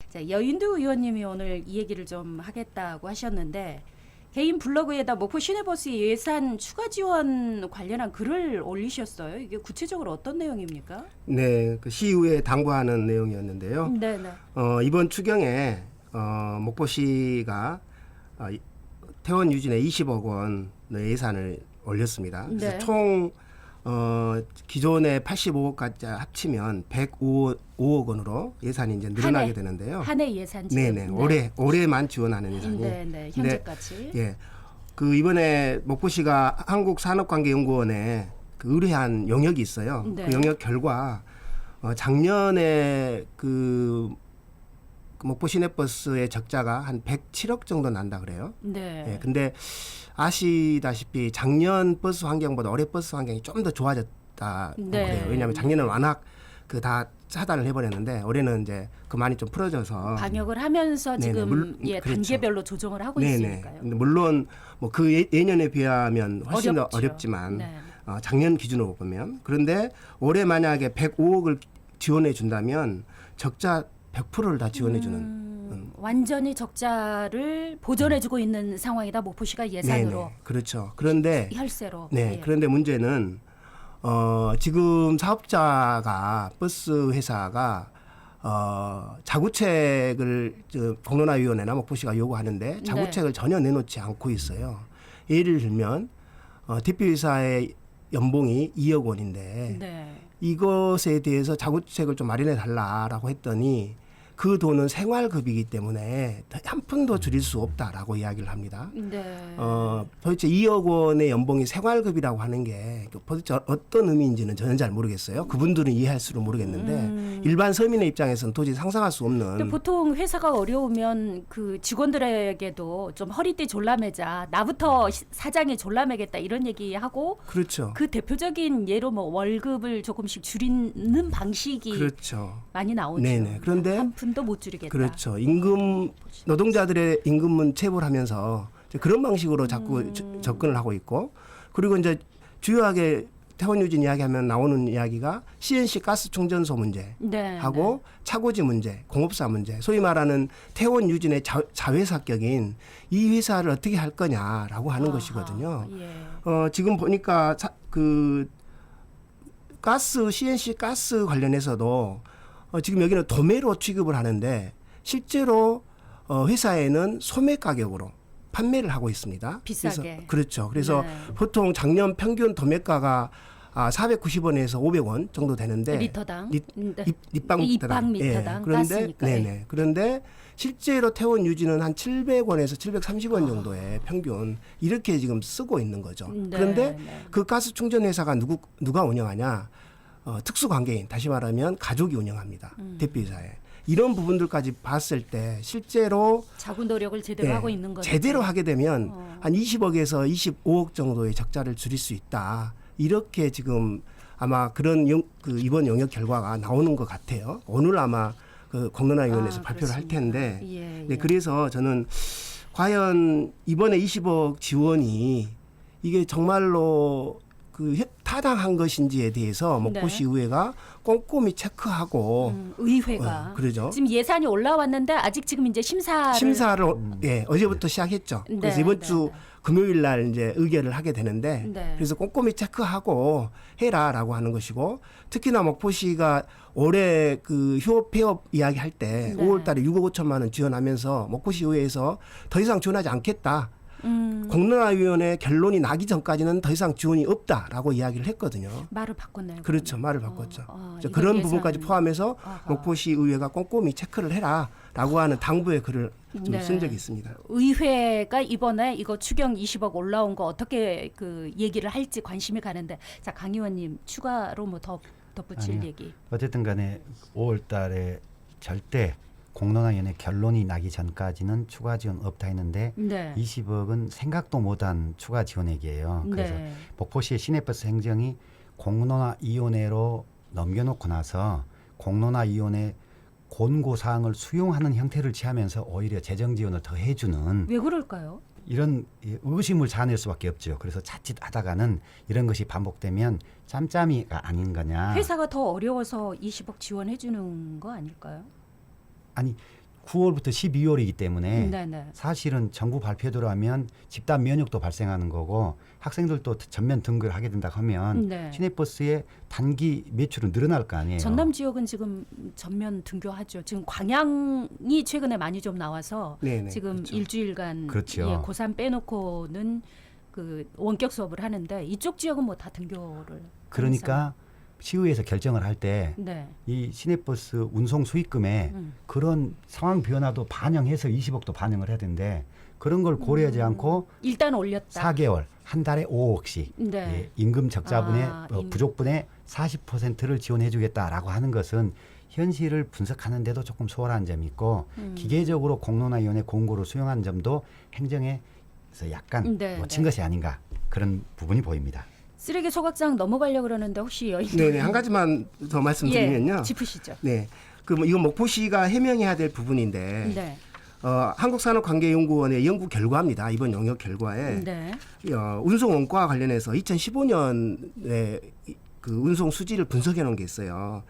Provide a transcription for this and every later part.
자, 여인두 의원님이 오늘 이 얘기를 좀 하겠다고 하셨는데 개인 블로그에다 목포 시내버스 예산 추가 지원 관련한 글을 올리셨어요. 이게 구체적으로 어떤 내용입니까? 네, 그 시의회에 당부하는 내용이었는데요. 네네. 이번 추경에 목포시가 퇴원 유진에 20억 원 예산을 올렸습니다. 그래서 네. 총 기존의 85억까지 합치면 105억 원으로 예산이 이제 늘어나게 되는데요. 한 해 예산 지금. 네네. 올해만 지원하는 예산이. 네네. 현재까지. 예. 그 이번에 목포시가 한국산업관계연구원에 그 의뢰한 영역이 있어요. 네. 그 영역 결과 작년에 그 목포 시내버스의 적자가 한 107억 정도 난다 그래요. 네. 예. 근데 아시다시피 작년 버스 환경보다 올해 버스 환경이 좀 더 좋아졌다 네. 그래요. 왜냐하면 작년에는 워낙 그 다 차단을 해버렸는데 올해는 이제 그 많이 좀 풀어져서 방역을 하면서 네네, 지금 그렇죠. 단계별로 조정을 하고 네네. 있으니까요. 근데 물론 뭐 그 예년에 비하면 훨씬 더 어렵죠. 어렵지만 네. 작년 기준으로 보면 그런데 올해 만약에 105억을 지원해 준다면 적자 100%를 다 지원해 주는 완전히 적자를 보전해주고 있는 상황이다. 목포시가 예산으로. 네네. 그렇죠. 그런데 혈세로. 네, 예. 그런데 문제는 지금 버스 회사가 자구책을 공론화위원회나 목포시가 요구하는데 자구책을 전혀 내놓지 않고 있어요. 예를 들면 대표이사의 연봉이 2억 원인데 네. 이것에 대해서 자구책을 좀 마련해 달라라고 했더니 그 돈은 생활급이기 때문에 한 푼도 줄일 수 없다라고 이야기를 합니다. 네. 도대체 2억 원의 연봉이 생활급이라고 하는 게 도대체 어떤 의미인지는 저는 잘 모르겠어요. 그분들은 이해할수록 모르겠는데 일반 서민의 입장에서는 도저히 상상할 수 근데 없는. 보통 회사가 어려우면 그 직원들에게도 좀 허리띠 졸라매자, 나부터 사장이 졸라매겠다 이런 얘기하고 그렇죠. 그 대표적인 예로 뭐 월급을 조금씩 줄이는 방식이 그렇죠. 많이 나오죠. 네네. 그런데 한 푼도 못 줄이겠다. 그렇죠. 노동자들의 임금은 체불하면서 그런 방식으로 자꾸 접근을 하고 있고, 그리고 이제 주요하게 퇴원 유진 이야기하면 나오는 이야기가 CNC 가스 충전소 문제 네, 하고 차고지 문제, 공업사 문제, 소위 말하는 퇴원 유진의 자회사격인 이 회사를 어떻게 할 거냐라고 하는 것이거든요. 예. 지금 보니까 CNC 가스 관련해서도 지금 여기는 도매로 취급을 하는데 실제로 회사에는 소매 가격으로 판매를 하고 있습니다. 비싸게. 그렇죠. 그래서 네. 보통 작년 평균 도매가가 490원에서 500원 정도 되는데 리터당 입방 미터당 그런데 가스니까. 네네. 그런데 실제로 퇴원 유지는 한 700원에서 730원 정도의 평균 이렇게 지금 쓰고 있는 거죠. 네, 그런데 네. 그 가스 충전 회사가 누가 운영하냐? 특수 관계인, 다시 말하면 가족이 운영합니다. 대표이사에. 이런 부분들까지 봤을 때 실제로 자구 노력을 제대로 하고 있는 거죠. 제대로 하게 되면 한 20억에서 25억 정도의 적자를 줄일 수 있다. 이렇게 지금 아마 그런 이번 영역 결과가 나오는 것 같아요. 오늘 아마 그 공론화위원회에서 발표를 할 텐데. 예, 네, 그래서 저는 과연 이번에 20억 지원이 이게 정말로 타당한 것인지에 대해서 목포시의회가 꼼꼼히 체크하고 의회가 그러죠. 지금 예산이 올라왔는데 아직 지금 이제 심사를 어제부터 시작했죠. 네, 그래서 이번 네, 주 금요일 날 이제 의결을 하게 되는데 네. 그래서 꼼꼼히 체크하고 해라라고 하는 것이고 특히나 목포시가 올해 그 휴업 폐업 이야기할 때 5월달에 6억 5천만 원 지원하면서 목포시 의회에서 더 이상 지원하지 않겠다. 공론화위원회 결론이 나기 전까지는 더 이상 지원이 없다라고 이야기를 했거든요. 말을 바꿨네요. 그렇죠. 말을 바꿨죠. 이번 그런 예산. 부분까지 포함해서 목포시 의회가 꼼꼼히 체크를 해라라고 하는 당부의 글을 좀 쓴 적이 있습니다. 의회가 이번에 이거 추경 20억 올라온 거 어떻게 그 얘기를 할지 관심이 가는데 자, 강 의원님 추가로 뭐 더 덧붙일 아니요. 얘기. 어쨌든 간에 5월 달에 절대 공론화위원회 결론이 나기 전까지는 추가 지원 없다 했는데 네. 20억은 생각도 못한 추가 지원액이에요. 그래서 네. 목포시의 시내버스 행정이 공론화위원회로 넘겨놓고 나서 공론화위원회 권고사항을 수용하는 형태를 취하면서 오히려 재정 지원을 더 해주는 왜 그럴까요? 이런 의심을 자아낼 수밖에 없죠. 그래서 자칫 하다가는 이런 것이 반복되면 짬짬이가 아닌 거냐. 회사가 더 어려워서 20억 지원해 주는 거 아닐까요? 아니 9월부터 12월이기 때문에 네네. 사실은 정부 발표대로 하면 집단 면역도 발생하는 거고 학생들도 전면 등교를 하게 된다 하면 네. 시내버스의 단기 매출은 늘어날 거 아니에요. 전남 지역은 지금 전면 등교하죠. 지금 광양이 최근에 많이 좀 나와서 네네, 지금 그렇죠. 일주일간 그렇죠. 예, 고3 빼놓고는 그 원격 수업을 하는데 이쪽 지역은 뭐 다 등교를 그러니까 시의회에서 결정을 할 때 네. 이 시내버스 운송 수익금에 그런 상황 변화도 반영해서 20억도 반영을 해야 되는데 그런 걸 고려하지 않고 일단 올렸다. 4개월 한 달에 5억씩 네. 예, 임금 적자분의 임금. 부족분의 40%를 지원해 주겠다라고 하는 것은 현실을 분석하는데도 조금 소홀한 점이 있고 기계적으로 공론화위원회 공고를 수용한 점도 행정에서 약간 네, 놓친 것이 아닌가 그런 부분이 보입니다. 쓰레기 소각장 넘어가려고 그러는데 혹시 여인 네네, 한 가지만 더 말씀드리면요. 예, 짚으시죠. 네, 이건 목포시가 해명해야 될 부분인데 네. 한국산업관계연구원의 연구 결과입니다. 이번 영역 결과에 네. 운송 원가와 관련해서 2015년에 그 운송 수지를 분석해 놓은 게 있어요.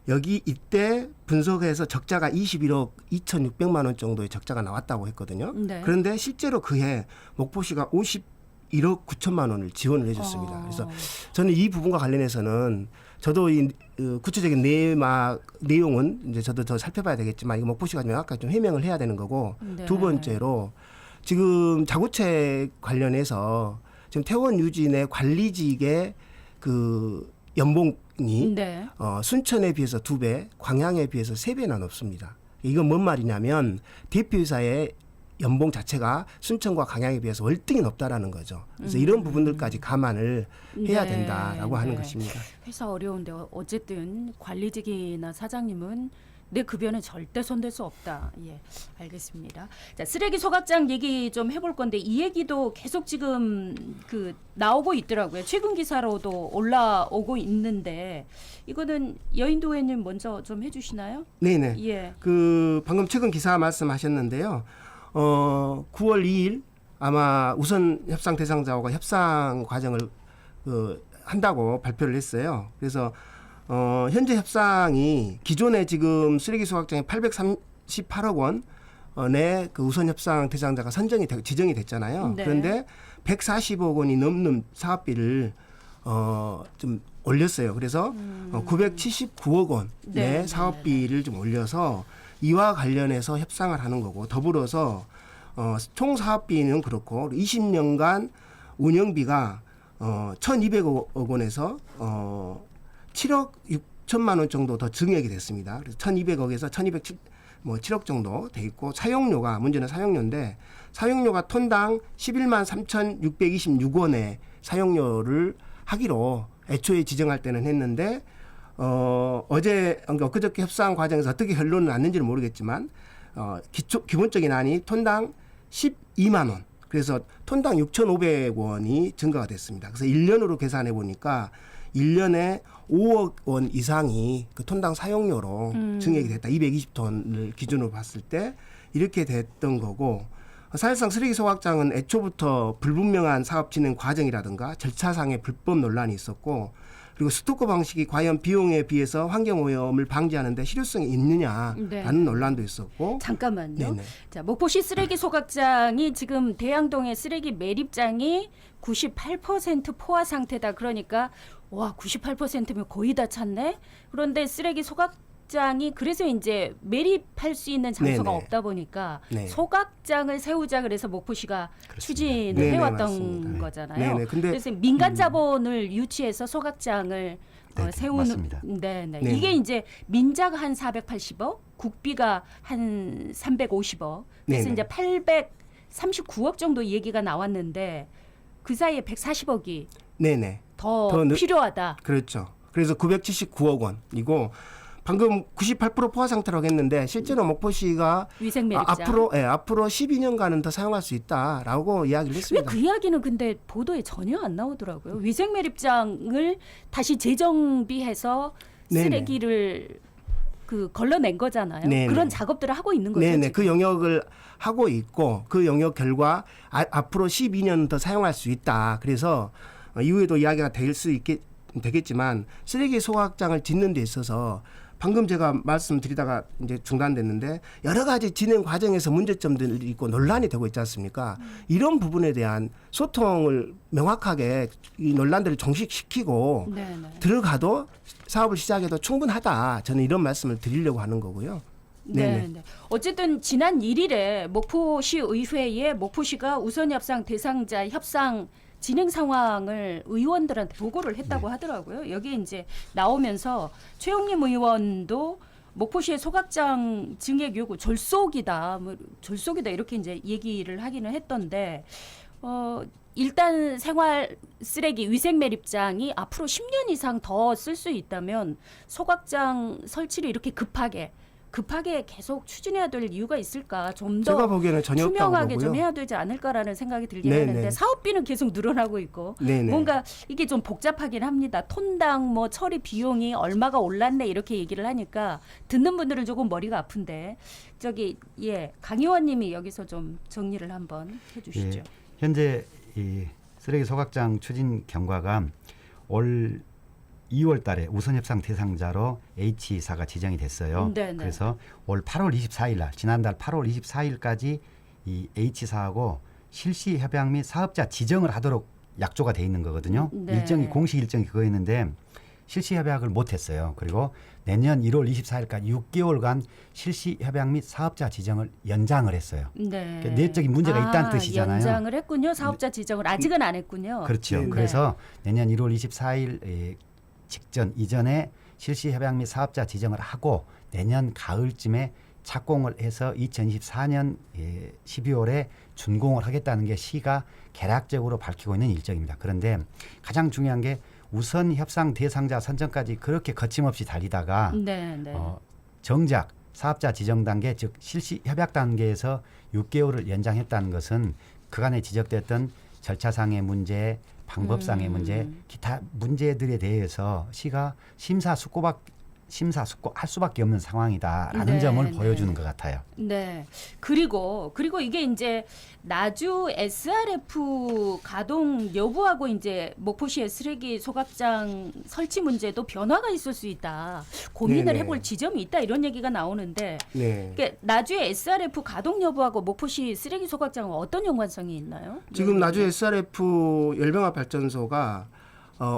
여기 이때 분석해서 적자가 21억 2,600만 원 정도의 적자가 나왔다고 했거든요. 네. 그런데 실제로 그해 목포시가 51억 9천만 원을 지원을 해줬습니다. 그래서 저는 이 부분과 관련해서는 저도 이 구체적인 내용은 이제 저도 더 살펴봐야 되겠지만 이거 목포시가 명확하게 좀 해명을 해야 되는 거고 네. 두 번째로 지금 자구책 관련해서 지금 태원 유진의 관리직의 그 연봉이 네. 순천에 비해서 2배, 광양에 비해서 3배나 높습니다. 이건 뭔 말이냐면 대표이사의 연봉 자체가 순천과 광양에 비해서 월등히 높다라는 거죠. 그래서 이런 부분들까지 감안을 해야 네, 된다라고 하는 네. 것입니다. 회사 어려운데 어쨌든 관리직이나 사장님은 내 급여는 절대 손댈 수 없다. 예, 알겠습니다. 자, 쓰레기 소각장 얘기 좀 해볼 건데 이 얘기도 계속 지금 그 나오고 있더라고요. 최근 기사로도 올라오고 있는데 이거는 여인도 의원님 먼저 좀 해주시나요? 네네. 예. 그 방금 최근 기사 말씀하셨는데요. 9월 2일 아마 우선 협상 대상자와 협상 과정을 한다고 발표를 했어요. 그래서 현재 협상이 기존에 지금 쓰레기 소각장에 838억 원의 그 우선 협상 대상자가 지정이 됐잖아요. 네. 그런데 140억 원이 넘는 사업비를 좀 올렸어요. 그래서 979억 원의 네, 사업비를 좀 올려서 이와 관련해서 협상을 하는 거고 더불어서 총 사업비는 그렇고 20년간 운영비가 1,200억 원에서 7억 6천만 원 정도 더 증액이 됐습니다. 그래서 1,200억에서 1,207억 정도 돼 있고 사용료가 문제는 사용료인데 사용료가 톤당 11만 3,626원의 사용료를 하기로 애초에 지정할 때는 했는데 엊그저께 협상 과정에서 어떻게 결론은 났는지는 모르겠지만 기본적인 안이 톤당 12만 원 그래서 톤당 6,500원이 증가가 됐습니다. 그래서 1년으로 계산해 보니까 1년에 5억 원 이상이 그 톤당 사용료로 증액이 됐다. 220톤을 기준으로 봤을 때 이렇게 됐던 거고 사실상 쓰레기 소각장은 애초부터 불분명한 사업 진행 과정이라든가 절차상의 불법 논란이 있었고 그리고 스토커 방식이 과연 비용에 비해서 환경오염을 방지하는 데 실효성이 있느냐라는 네. 논란도 있었고 잠깐만요. 네네. 자, 목포시 쓰레기 소각장이 지금 대양동의 쓰레기 매립장이 98% 포화 상태다. 그러니까 와 98%면 거의 다 찼네. 그런데 쓰레기 소각장이 그래서 이제 매립할 수 있는 장소가 네네. 없다 보니까 네. 소각장을 세우자 그래서 목포시가 그렇습니다. 추진을 네네, 해왔던 맞습니다. 네. 거잖아요. 네네. 근데 그래서 민간 자본을 유치해서 소각장을 네, 세우는 맞습니다. 네네. 네네. 이게 이제 민자가 한 480억, 국비가 한 350억. 그래서 네네. 이제 839억 정도 얘기가 나왔는데 그 사이에 140억이 네네. 더 더 필요하다. 그렇죠. 그래서 979억 원이고 방금 98% 포화 상태라고 했는데 실제로 목포시가 위생 매립장. 앞으로 12년간은 더 사용할 수 있다라고 이야기를 왜 했습니다. 그 이야기는 근데 보도에 전혀 안 나오더라고요. 위생 매립장을 다시 재정비해서 네네. 쓰레기를 그 걸러낸 거잖아요. 네네. 그런 작업들을 하고 있는 거죠. 네네. 지금. 그 영역을 하고 있고 그 영역 결과 앞으로 12년 더 사용할 수 있다. 그래서 이후에도 이야기가 되겠지만 쓰레기 소각장을 짓는 데 있어서 방금 제가 말씀드리다가 이제 중단됐는데 여러 가지 진행 과정에서 문제점들이 있고 논란이 되고 있지 않습니까? 이런 부분에 대한 소통을 명확하게 이 논란들을 종식시키고 네, 네. 들어가도 사업을 시작해도 충분하다. 저는 이런 말씀을 드리려고 하는 거고요. 네, 네. 어쨌든 지난 1일에 목포시 의회에 목포시가 우선 협상 대상자 협상 진행 상황을 의원들한테 보고를 했다고 하더라고요. 여기 이제 나오면서 최용림 의원도 목포시의 소각장 증액 요구 졸속이다, 뭐 졸속이다 이렇게 이제 얘기를 하기는 했던데 일단 생활 쓰레기 위생 매립장이 앞으로 10년 이상 더 쓸 수 있다면 소각장 설치를 이렇게 급하게 계속 추진해야 될 이유가 있을까? 좀 제가 더 보기에는 전혀 없다고 투명하게 좀 보고요. 해야 되지 않을까라는 생각이 들긴 네네. 하는데 사업비는 계속 늘어나고 있고 네네. 뭔가 이게 좀 복잡하긴 합니다. 톤당 뭐 처리 비용이 얼마가 올랐네 이렇게 얘기를 하니까 듣는 분들은 조금 머리가 아픈데 저기 강 의원님이 여기서 좀 정리를 한번 해주시죠. 예, 현재 이 쓰레기 소각장 추진 경과가 올 2월 달에 우선 협상 대상자로 H사가 지정이 됐어요. 네네. 그래서 올 8월 24일 날 지난달 8월 24일까지 이 H사하고 실시 협약 및 사업자 지정을 하도록 약조가 돼 있는 거거든요. 네. 일정이 공식 일정이 그거였는데 실시 협약을 못 했어요. 그리고 내년 1월 24일까지 6개월간 실시 협약 및 사업자 지정을 연장을 했어요. 네. 그러니까 내적인 문제가 있다는 뜻이잖아요. 연장을 했군요. 사업자 지정을 아직은 안 했군요. 그렇죠. 네. 그래서 내년 1월 24일 직전 이전에 실시 협약 및 사업자 지정을 하고 내년 가을쯤에 착공을 해서 2024년 12월에 준공을 하겠다는 게 시가 개략적으로 밝히고 있는 일정입니다. 그런데 가장 중요한 게 우선 협상 대상자 선정까지 그렇게 거침없이 달리다가 네. 정작 사업자 지정 단계 즉 실시 협약 단계에서 6개월을 연장했다는 것은 그간에 지적됐던 절차상의 문제, 방법상의 문제, 기타 문제들에 대해서 시가 심사숙고할 수밖에 없는 상황이다라는 네, 점을 네. 보여주는 것 같아요. 네. 그리고 이게 이제 나주 SRF 가동 여부하고 이제 목포시의 쓰레기 소각장 설치 문제도 변화가 있을 수 있다. 고민을 네네. 해볼 지점이 있다 이런 얘기가 나오는데 네. 그러니까 나주의 SRF 가동 여부하고 목포시 쓰레기 소각장은 어떤 연관성이 있나요? 지금 나주 SRF 열병합 발전소가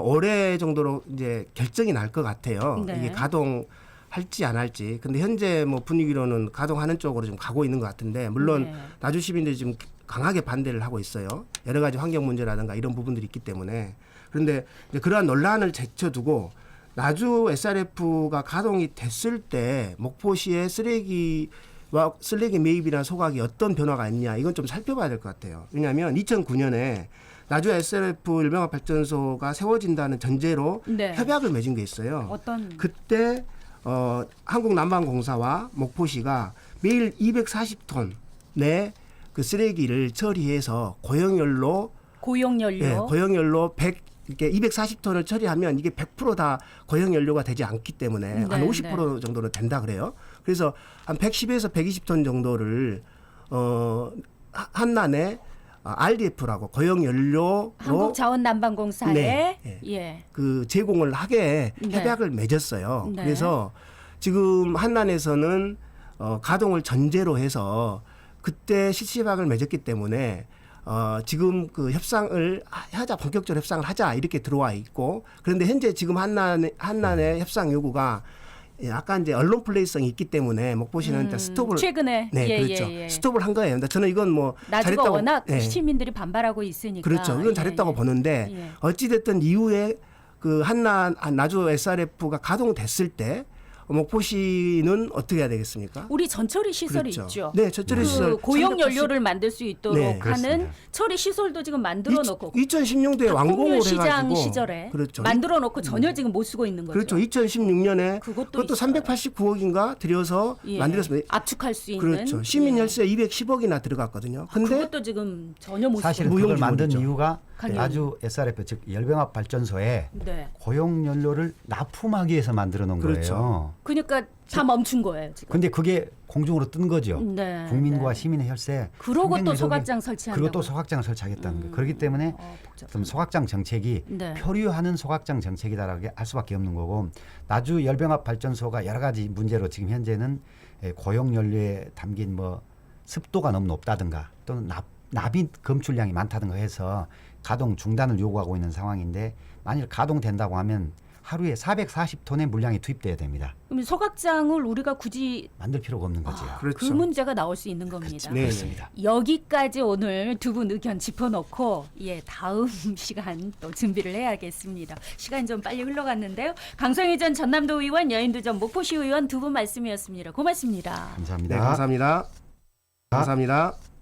올해 정도로 이제 결정이 날 것 같아요. 네. 이게 가동할지 안 할지. 근데 현재 뭐 분위기로는 가동하는 쪽으로 좀 가고 있는 것 같은데 물론 네. 나주 시민들이 지금 강하게 반대를 하고 있어요. 여러 가지 환경 문제라든가 이런 부분들이 있기 때문에. 그런데 이제 그러한 논란을 제쳐두고 나주 SRF가 가동이 됐을 때 목포시의 쓰레기와 쓰레기 매입이나 소각이 어떤 변화가 있냐 이건 좀 살펴봐야 될 것 같아요. 왜냐하면 2009년에 나주 SRF 열병합 발전소가 세워진다는 전제로 네. 협약을 맺은 게 있어요. 어떤 그때 한국난방공사와 목포시가 매일 240톤의 그 쓰레기를 처리해서 고용연료 고용연료 100 이렇게 240톤을 처리하면 이게 100% 다 고용연료가 되지 않기 때문에 네, 한 50% 정도는 된다 그래요. 그래서 한 110에서 120톤 정도를 한난에 RDF라고 고용연료로 한국자원난방공사에 네, 예. 그 제공을 하게 네. 협약을 맺었어요. 네. 그래서 지금 한난에서는 가동을 전제로 해서 그때 실시협약을 맺었기 때문에 지금 그 협상을 하자 본격적으로 협상을 하자 이렇게 들어와 있고 그런데 현재 지금 한난의 협상 요구가 약간 이제 언론 플레이성이 있기 때문에 목포시는 일단 스톱을 최근에 네 그렇죠 스톱을 한 거예요. 근데 저는 이건 뭐 나주가 잘했다고 워낙 예. 시민들이 반발하고 있으니까 그렇죠. 이건 잘했다고 보는데 예. 어찌 됐든 이후에 그 나주 SRF가 가동됐을 때 목포시는 어떻게 해야 되겠습니까? 우리 전처리 시설이 그렇죠. 있죠. 네, 전처리 시설 고용 연료를 만들 수 있도록 네, 하는 그렇습니다. 처리 시설도 지금 만들어 놓고 2016년도에 완공을 시장 해가지고 시절에 그렇죠. 만들어 놓고 전혀 지금 못 쓰고 있는 거죠. 그렇죠. 2016년에 그것도 그것도 있어요. 389억인가 들여서 예. 만들었습니다. 압축할 수 있는 그렇죠. 시민 예. 혈세 210억이나 들어갔거든요. 근데 그것도 지금 전혀 못 사실 쓰고 그걸 무용지물이죠. 만든 이유가 강연. 나주 SRF 즉 열병합 발전소에 네. 고용 연료를 납품하기 위해서 만들어 놓은 그렇죠. 거예요. 그러니까 다 멈춘 거예요 지금. 근데 그게 공중으로 뜬 거죠. 네. 국민과 네. 시민의 혈세. 그러고 또 상당 소각장 설치한다고. 그리고 또 소각장을 설치하겠다는 거예요. 그렇기 때문에 복잡하네. 좀 소각장 정책이 네. 표류하는 소각장 정책이다라고 할 수밖에 없는 거고 나주 열병합 발전소가 여러 가지 문제로 지금 현재는 고용 연료에 담긴 뭐 습도가 너무 높다든가 또는 납입 검출량이 많다든가 해서 가동 중단을 요구하고 있는 상황인데 만일 가동된다고 하면 하루에 440톤의 물량이 투입돼야 됩니다. 그럼 소각장을 우리가 굳이 만들 필요가 없는 거죠. 그렇죠. 그 문제가 나올 수 있는 겁니다. 네. 그렇습니다. 여기까지 오늘 두 분 의견 짚어놓고 다음 시간 또 준비를 해야겠습니다. 시간이 좀 빨리 흘러갔는데요. 강성희 전 전남도 의원, 여인도 전 목포시 의원 두 분 말씀이었습니다. 고맙습니다. 감사합니다. 네, 감사합니다. 감사합니다.